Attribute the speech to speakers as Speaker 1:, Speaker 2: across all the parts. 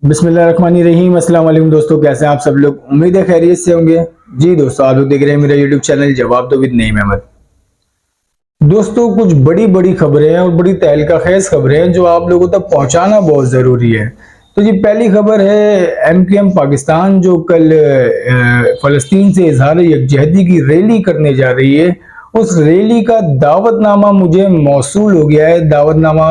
Speaker 1: बिस्मिल्लाहिर्रहमानिर्रहीम। अस्सलाम वालेकुम दोस्तों, कैसे हैं आप सब लोग। उम्मीद है खैरियत से होंगे। जी दोस्तों, आप लोग देख रहे हैं मेरा यूट्यूब चैनल जवाब दो विद नईम अहमद। दोस्तों, कुछ बड़ी बड़ी खबरें हैं और बड़ी तहलका खेज खबरें हैं जो आप लोगों तक पहुंचाना बहुत ज़रूरी है। तो जी पहली खबर है एमकेएम पाकिस्तान जो कल फ़लस्तीन से इजहार यकजहती की रैली करने जा रही है। उस रैली का दावतनामा मुझे मौसूल हो गया है। दावतनामा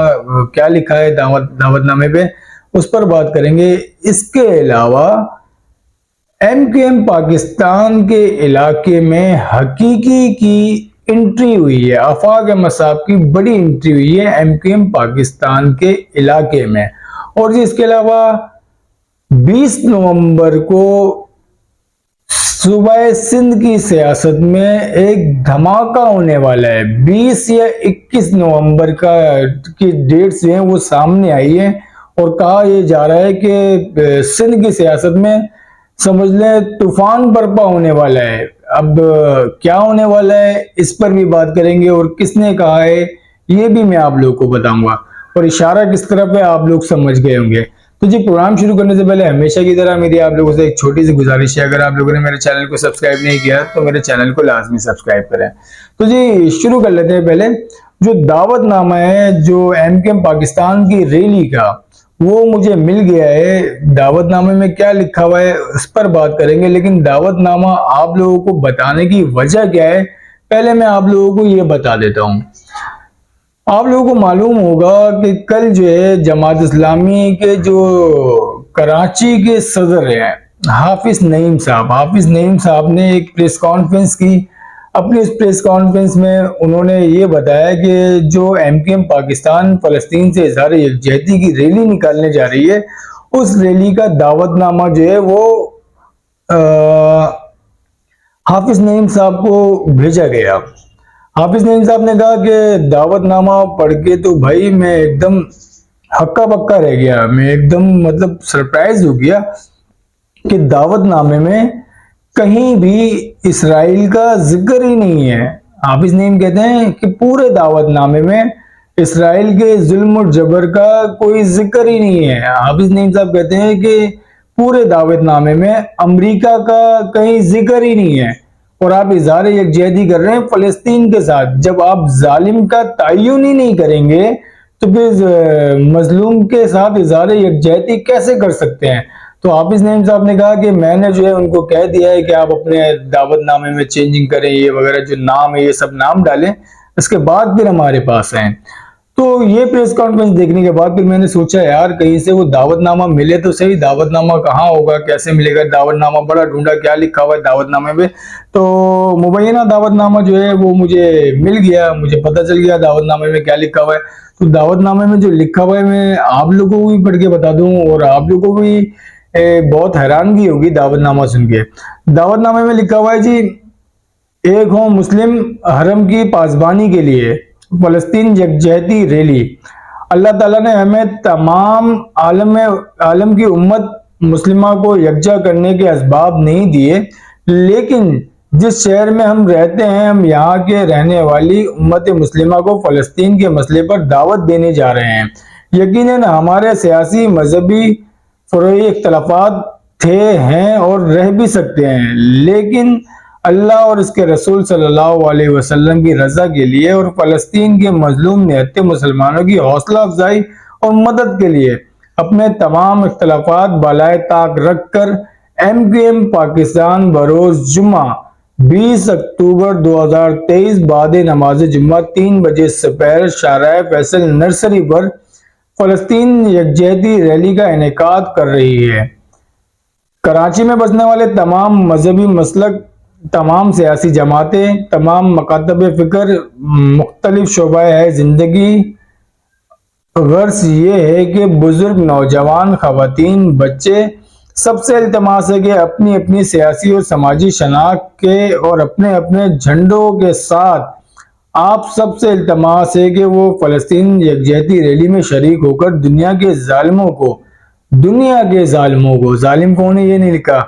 Speaker 1: क्या लिखा है दावतनामे पे, उस पर बात करेंगे। इसके अलावा एमकेएम पाकिस्तान के इलाके में हकीकी की एंट्री हुई है। आफाक अहमद साहब की बड़ी एंट्री हुई है एमकेएम पाकिस्तान के इलाके में। और जी इसके अलावा 20 नवंबर को सुबह सिंध की सियासत में एक धमाका होने वाला है। 20 या 21 नवंबर की डेट्स जो हैं वो सामने आई है और कहा यह जा रहा है कि सिंध की सियासत में समझ लें तूफान बर्पा होने वाला है। अब क्या होने वाला है इस पर भी बात करेंगे और किसने कहा है ये भी मैं आप लोगों को बताऊंगा और इशारा किस तरफ है आप लोग समझ गए होंगे। तो जी प्रोग्राम शुरू करने से पहले हमेशा की तरह मेरी आप लोगों से एक छोटी सी गुजारिश है, अगर आप लोगों ने मेरे चैनल को सब्सक्राइब नहीं किया तो मेरे चैनल को लाजमी सब्सक्राइब करें। तो जी शुरू कर लेते हैं। पहले जो दावतनामा है जो एमकेएम पाकिस्तान की रैली का, वो मुझे मिल गया है। दावतनामे में क्या लिखा हुआ है उस पर बात करेंगे, लेकिन दावतनामा आप लोगों को बताने की वजह क्या है पहले मैं आप लोगों को ये बता देता हूँ। आप लोगों को मालूम होगा कि कल जो है जमात इस्लामी के जो कराची के सदर हैं हाफिज नईम साहब ने एक प्रेस कॉन्फ्रेंस की। अपनी इस प्रेस कॉन्फ्रेंस में उन्होंने ये बताया कि जो एमकेएम पाकिस्तान फ़लस्तीन से इजहार यकजहती की रैली निकालने जा रही है, उस रैली का दावतनामा जो है वो हाफिज नईम साहब को भेजा गया। हाफिज नईम साहब ने कहा कि दावतनामा पढ़ के तो भाई मैं एकदम हक्का बक्का रह गया। मैं एकदम मतलब सरप्राइज हो गया कि दावतनामे में कहीं भी इसराइल का जिक्र ही नहीं है। हाफिज नईम कहते हैं कि पूरे दावतनामे में इसराइल के जुल्म और जबर का कोई जिक्र ही नहीं है। हाफिज नईम साहब कहते हैं कि पूरे दावतनामे में अमेरिका का कहीं जिक्र ही नहीं है और आप इजहार यकजहती कर रहे हैं फलस्तीन के साथ। जब आप जालिम का तयन ही नहीं करेंगे तो फिर मजलूम के साथ इजहार यकजहती कैसे कर सकते हैं। तो हाफिज नईम साहब ने कहा कि मैंने जो है उनको कह दिया है कि आप अपने दावतनामे में चेंजिंग करें, ये वगैरह जो नाम है ये सब नाम डालें, इसके बाद फिर हमारे पास आए। तो ये प्रेस कॉन्फ्रेंस देखने के बाद फिर मैंने सोचा यार कहीं से वो दावतनामा मिले तो सही। दावतनामा कहाँ होगा, कैसे मिलेगा दावतनामा, बड़ा ढूंढा क्या लिखा हुआ है दावतनामे पे। तो मुबैना दावतनामा जो है वो मुझे मिल गया, मुझे पता चल गया दावतनामे में क्या लिखा हुआ है। तो दावतनामे में जो लिखा हुआ है मैं आप लोगों को भी पढ़ के बता दूं और आप लोगों को भी बहुत हैरानगी होगी दावतनामा सुन के। दावतनामे में लिखा हुआ है जी, एक हो मुस्लिम हरम की पासबानी के लिए फलस्तीन यकजहती रैली। अल्लाह ताला ने हमें तमाम आलम की उम्मत मुस्लिमा को यकजा करने के असबाब नहीं दिए, लेकिन जिस शहर में हम रहते हैं हम यहाँ के रहने वाली उम्मत मुस्लिमा को फलस्तीन के मसले पर दावत देने जा रहे हैं। यकीनन हमारे सियासी मजहबी फरोई इख्तलाफात थे, हैं और रह भी सकते हैं, लेकिन अल्लाह और इसके रसूल सल्लल्लाहु अलैहि वसल्लम की रजा के लिए और फलस्तीन के मजलूम निहत्ते मुसलमानों की हौसला अफजाई और मदद के लिए अपने तमाम इख्तलाफात बालाए ताक रख कर एमकेएम पाकिस्तान बरोज जुम्मा 20 अक्टूबर 2023 बाद नमाज जुम्मा 3 बजे सपहर शाहराह फैसल नर्सरी पर फलस्तीन यकजहती रैली का इनेकाद कर रही है। कराची में बसने वाले तमाम मजहबी मसलक, तमाम सियासी जमातें, तमाम मकातब फिक्र, मुख्तलिफ शोबाए है जिंदगी, गर्ज ये है कि बुजुर्ग, नौजवान, खवातीन, बच्चे, सबसे इल्तमास है कि अपनी अपनी सियासी और समाजी शनाख्त के और अपने अपने झंडों के साथ आप सबसे इल्तमास है कि वो फलस्तीन यकजहती रैली में शरीक होकर दुनिया के जालिमों को जालिम कौन है ये नहीं लिखा,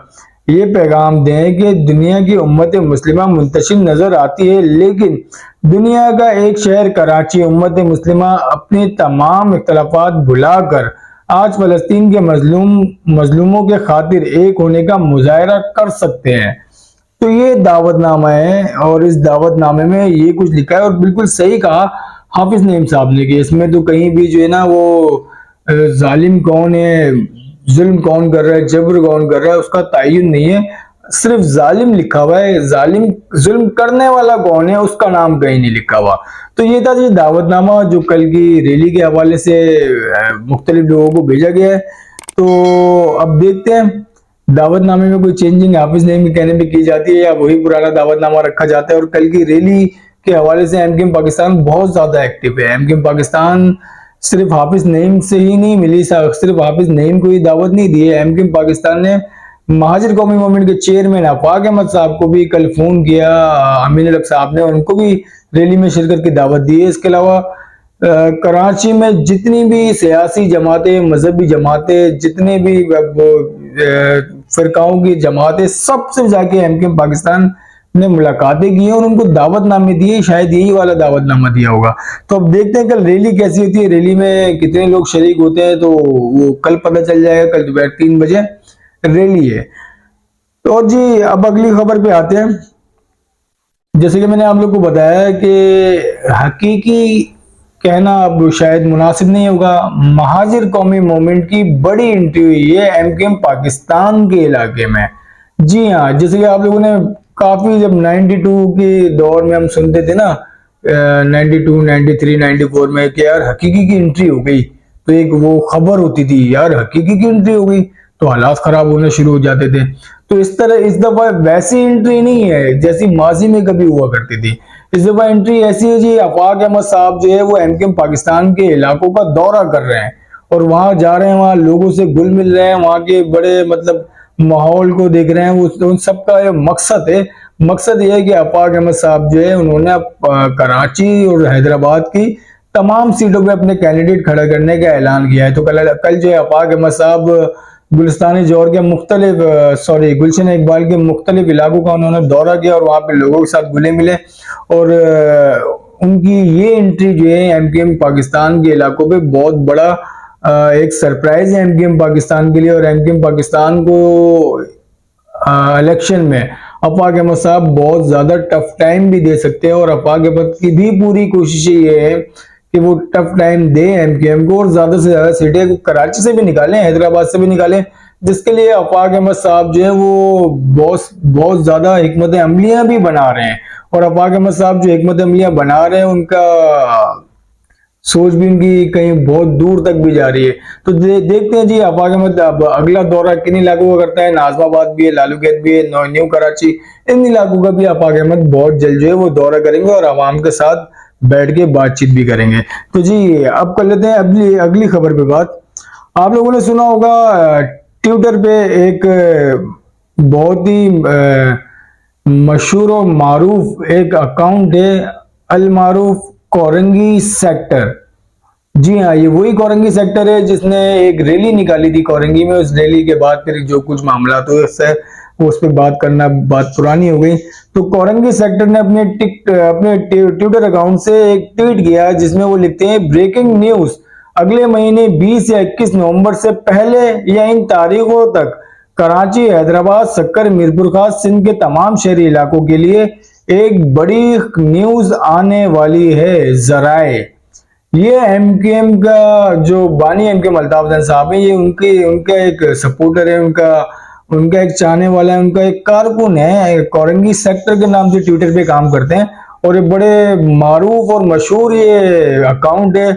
Speaker 1: ये पैगाम दें कि दुनिया की उम्मत मुस्लिमा मुंतशिर नजर आती है, लेकिन दुनिया का एक शहर कराची उम्मत मुस्लिमा अपनी तमाम इख्तलाफात भुलाकर आज फलस्तीन के मजलूमों के खातिर एक होने का मुजाहरा कर सकते हैं। तो ये दावतनामा है और इस दावतनामे में ये कुछ लिखा है और बिल्कुल सही कहा हाफिज नईम साहब ने कि इसमें तो कहीं भी जो है ना वो जालिम कौन है, जुल्म कौन कर रहा है, जबर कौन कर रहा है उसका तयन नहीं है, सिर्फ जालिम लिखा हुआ है। जालिम जुल्म करने वाला कौन है उसका नाम कहीं नहीं लिखा हुआ। तो ये था जी दावतनामा जो कल की रैली के हवाले से मुख्तलिफ लोगों को भेजा गया है। तो अब देखते हैं दावतनामे में कोई चेंजिंग हाफिज नईम के कहने पे की जाती है या वही पुराना दावतनामा रखा जाता है। और कल की रैली के हवाले से एमकेएम पाकिस्तान बहुत ज्यादा एक्टिव है। एमकेएम पाकिस्तान सिर्फ हाफिज नईम से ही नहीं मिली, सिर्फ हाफिज नईम को ही दावत नहीं दी है। एमकेएम पाकिस्तान ने महाजिर कौमी मूवमेंट के चेयरमैन आफाक अहमद साहब को भी कल फोन किया, अमीन अलग साहब ने, उनको भी रैली में शिरकत की दावत दी है। इसके अलावा कराची में जितनी भी सियासी जमातें, मजहबी जमातें, जितने भी फिरकाओं की जमातें, सबसे जाके एमकेएम पाकिस्तान ने मुलाकातें की हैं और उनको दावतनामे दिए, शायद यही वाला दावतनामा दिया होगा। तो अब देखते हैं कल रैली कैसी होती है, रैली में कितने लोग शरीक होते हैं, तो वो कल पता चल जाएगा। कल दोपहर 3 बजे रैली है। तो जी अब अगली खबर पे आते हैं। जैसे कि मैंने आप लोग को बताया कि हकीकी कहना अब शायद मुनासिब नहीं होगा, महाजिर कौमी मूवमेंट की बड़ी एंट्री हुई है एमकेएम पाकिस्तान के इलाके में। जी हाँ, जैसे कि आप लोगों ने काफी जब 92 के दौर में हम सुनते थे ना, 92, 93, 94 में कि यार हकीकी की एंट्री हो गई, तो एक वो खबर होती थी यार हकीकी की एंट्री हो गई, तो हालात खराब होने शुरू हो जाते थे। तो इस तरह इस दफा वैसी एंट्री नहीं है जैसी माजी में कभी हुआ करती थी। इस दफा एंट्री ऐसी है जी, आफाक अहमद साहब जो है वो एमकेएम पाकिस्तान के इलाकों का दौरा कर रहे हैं और वहां जा रहे हैं, वहां लोगों से घुल मिल रहे हैं, वहां के बड़े मतलब माहौल को देख रहे हैं। वो उन सबका ये मकसद है, मकसद ये है कि आफाक अहमद साहब जो है उन्होंने कराची और हैदराबाद की तमाम सीटों पे अपने कैंडिडेट खड़ा करने का ऐलान किया है। तो कल जो है आफाक अहमद साहब गुलिस्तानी जोर के मुख्तलिफ गुलशन इकबाल के मुख्तलिफ इलाकों का उन्होंने दौरा किया और वहां पे लोगों के साथ घुले मिले और उनकी ये एंट्री जो है एमकेएम पाकिस्तान के इलाकों पे बहुत बड़ा एक सरप्राइज है एमकेएम पाकिस्तान के लिए। और एमकेएम पाकिस्तान को इलेक्शन में आफाक अहमद साहब बहुत ज्यादा टफ टाइम भी दे सकते हैं और आफाक अहमद की भी पूरी कोशिश ये है कि वो टफ टाइम दे एमकेएम को और ज्यादा से ज्यादा सीटें कराची से भी निकालें, हैदराबाद से भी निकालें, जिसके लिए आफाक अहमद साहब जो है वो बहुत ज्यादा हिकमत अमलियां भी बना रहे हैं। और आफाक अहमद साहब जो हिकमत अमलियां बना रहे हैं उनका सोच भी उनकी कहीं बहुत दूर तक भी जा रही है। तो देखते हैं जी आफाक अहमद अगला दौरा किन इलाकों का करता है। नाजमाबाद भी है, लालूगैत भी है, न्यू कराची, इन इलाकों का भी आफाक अहमद बहुत जल्द जो है वो दौरा करेंगे और आवाम के साथ बैठ के बातचीत भी करेंगे। तो जी अब कर लेते हैं अगली खबर पे बात। आप लोगों ने सुना होगा ट्विटर पे एक बहुत ही मशहूर और मारूफ एक अकाउंट है, अल मारूफ कोरंगी सेक्टर। जी हाँ, ये वही कोरंगी सेक्टर है जिसने एक रैली निकाली थी कोरंगी में। उस रैली के बाद फिर जो कुछ मामला तो उससे उस पर बात करना बात पुरानी हो गई। तो कोरंगी सेक्टर ने अपने ट्विटर अकाउंट से एक ट्वीट किया जिसमें वो लिखते हैं, ब्रेकिंग न्यूज, अगले महीने 20 या 21 नवंबर से पहले या इन तारीखों तक कराची, हैदराबाद, सक्कर, मीरपुर खास, सिंध के तमाम शहरी इलाकों के लिए एक बड़ी न्यूज आने वाली है। जराए ये एमकेएम का जो बानी एमकेएम अल्ताफ हुसैन साहब है, ये उनका एक सपोर्टर है, उनका एक चाहने वाला है, उनका एक कारकुन है, कोरंगी सेक्टर के नाम से ट्विटर पे काम करते हैं और ये बड़े मारूफ और मशहूर ये अकाउंट है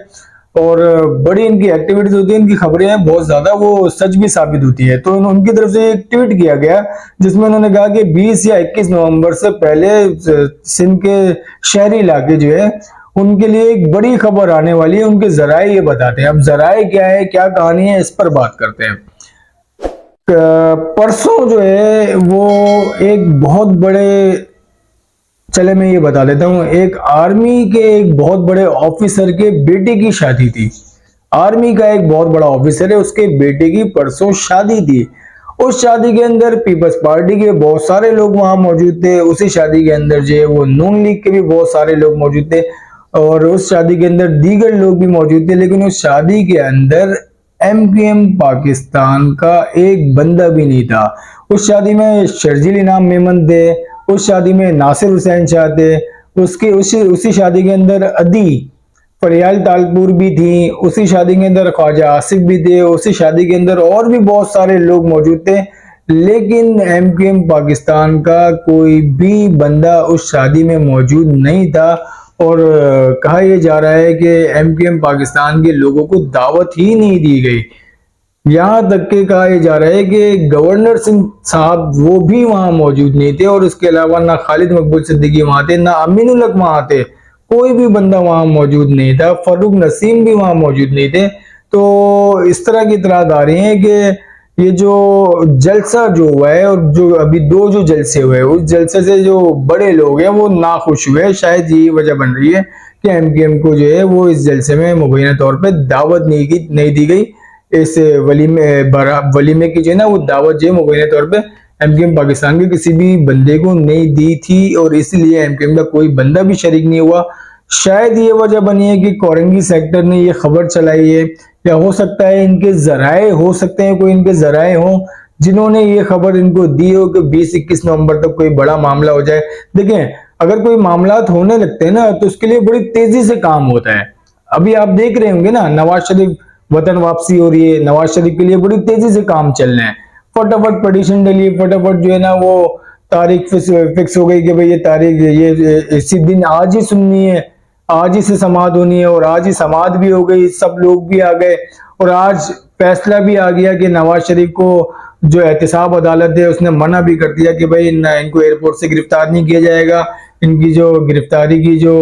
Speaker 1: और बड़ी इनकी एक्टिविटीज होती है, इनकी खबरें हैं बहुत ज्यादा, वो सच भी साबित होती है। तो उनकी तरफ से एक ट्वीट किया गया जिसमें उन्होंने कहा कि 20 या 21 नवंबर से पहले सिंध के शहरी इलाके जो है उनके लिए एक बड़ी खबर आने वाली है। उनके जराए ये बताते हैं। अब जराए क्या है, क्या कहानी है, इस पर बात करते हैं। परसों जो है वो एक बहुत बड़े, चले मैं ये बता देता हूँ, एक आर्मी के एक बहुत बड़े ऑफिसर के बेटे की शादी थी। आर्मी का एक बहुत बड़ा ऑफिसर है, उसके बेटे की परसों शादी थी। उस शादी के अंदर पीपल्स पार्टी के बहुत सारे लोग वहां मौजूद थे। उसी शादी के अंदर जो है वो नून लीग के भी बहुत सारे लोग मौजूद थे और उस शादी के अंदर दीगर लोग भी मौजूद थे। लेकिन उस शादी के अंदर एमकेएम पाकिस्तान का एक बंदा भी नहीं था। उस शादी में शर्जील इनाम मेमन थे, उस शादी में नासिर हुसैन शाह थे, उसके उसी शादी के अंदर अदी फरियाल तालपुर भी थी, उसी शादी के अंदर ख्वाजा आसिफ भी थे, उसी शादी के अंदर और भी बहुत सारे लोग मौजूद थे। लेकिन एमकेएम पाकिस्तान का कोई भी बंदा उस शादी में मौजूद नहीं था। और कहा यह जा रहा है कि एमकेएम पाकिस्तान के लोगों को दावत ही नहीं दी गई। यहाँ तक के कहा यह जा रहा है कि गवर्नर सिंह साहब वो भी वहां मौजूद नहीं थे, और इसके अलावा ना खालिद मकबूल सिद्दीकी वहां थे, ना अमीनुल हक वहां थे, कोई भी बंदा वहां मौजूद नहीं था, फरूक नसीम भी वहां मौजूद नहीं थे। तो इस तरह की इतरात आ रही है कि ये जो जलसा जो हुआ है, और जो अभी दो जो जलसे हुए, उस जलसे से जो बड़े लोग हैं वो नाखुश हुए। शायद यही वजह बन रही है कि एमकेएम को जो है वो इस जलसे में मुबैना तौर पे दावत नहीं दी गई। इस वलीमे की जो है ना वो दावत जो है मुबैना तौर पे एमकेएम पाकिस्तान के किसी भी बंदे को नहीं दी थी, और इसलिए एमकेएम का कोई बंदा भी शरीक नहीं हुआ। शायद ये वजह बनी है कि कोरंगी सेक्टर ने ये खबर चलाई है, या हो सकता है इनके जराए हो सकते हैं, कोई इनके जराए हो जिन्होंने ये खबर इनको दी हो कि 20-21 नवंबर तक कोई बड़ा मामला हो जाए। देखें, अगर कोई मामला होने लगते हैं ना तो उसके लिए बड़ी तेजी से काम होता है। अभी आप देख रहे होंगे ना, नवाज शरीफ वतन वापसी हो रही है, नवाज शरीफ के लिए बड़ी तेजी से काम चल रहे हैं। फटाफट पिटीशन डली, फटाफट जो है ना वो तारीख फिक्स हो गई कि भाई ये तारीख ये इसी दिन आज ही सुननी है, आज ही से समाअत होनी है, और आज ही समाअत भी हो गई, सब लोग भी आ गए, और आज फैसला भी आ गया कि नवाज शरीफ को जो एहतसाब अदालत है उसने मना भी कर दिया कि भाई इनको एयरपोर्ट से गिरफ्तार नहीं किया जाएगा। इनकी जो गिरफ्तारी की जो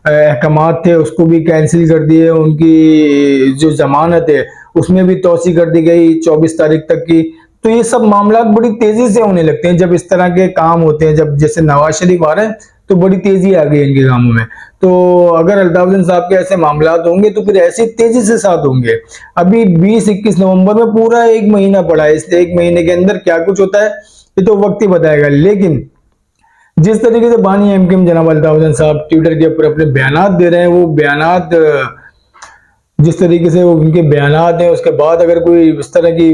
Speaker 1: अहकामात थे उसको भी कैंसिल कर दिए, उनकी जो जमानत है उसमें भी तोसी कर दी गई 24 तारीख तक की। तो ये सब मामला बड़ी तेजी से होने लगते हैं जब इस तरह के काम होते हैं। जब जैसे नवाज शरीफ आ रहे हैं तो बड़ी तेजी आ गई इनके कामों में। तो अगर अल्ताफ हुसैन साहब के ऐसे मामला होंगे तो फिर ऐसी तेजी से साथ होंगे। अभी 20-21 नवंबर में पूरा एक महीना पड़ा है, इसलिए एक महीने के अंदर क्या कुछ होता है ये तो वक्त ही बताएगा। लेकिन जिस तरीके से बानी एमकेएम जनाब अल्ताफ हुसैन साहब ट्विटर के ऊपर अपने बयानात दे रहे हैं, वो बयानात जिस तरीके से उनके बयानात हैं, उसके बाद अगर कोई इस तरह की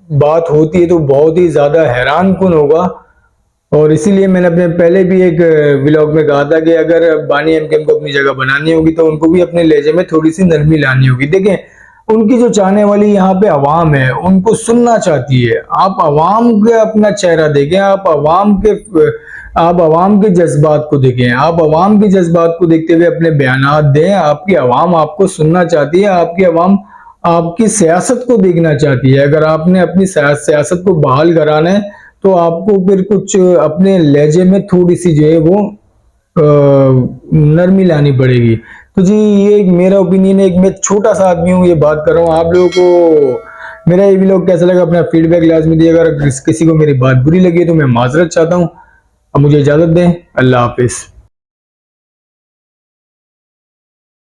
Speaker 1: बात होती है तो बहुत ही ज्यादा हैरान कुन होगा। और इसीलिए मैंने अपने पहले भी एक व्लॉग में कहा था कि अगर बानी एमकेएम को अपनी जगह बनानी होगी तो उनको भी अपने लहजे में थोड़ी सी नरमी लानी होगी। देखें, उनकी जो चाहने वाली यहाँ पे अवाम है उनको सुनना चाहती है। आप अवाम का अपना चेहरा देखें, आप अवाम के जज्बात को देखें, आप अवाम के जज्बात को देखते हुए अपने बयानात दें। आपकी अवाम आपको सुनना चाहती है, आपकी अवाम आपकी सियासत को देखना चाहती है। अगर आपने अपनी सियासत को बहाल कराना है तो आपको फिर कुछ अपने लहजे में थोड़ी सी जो है वो नरमी लानी पड़ेगी। तो जी ये मेरा ओपिनियन है, एक मैं छोटा सा आदमी हूँ, ये बात कर रहा हूँ। आप लोगों को मेरा ये व्लॉग कैसा लगा अपना फीडबैक लाजमी दिए। अगर किसी को मेरी बात बुरी लगी तो मैं माजरत चाहता हूँ। अब मुझे इजाजत दें, अल्लाह हाफिज।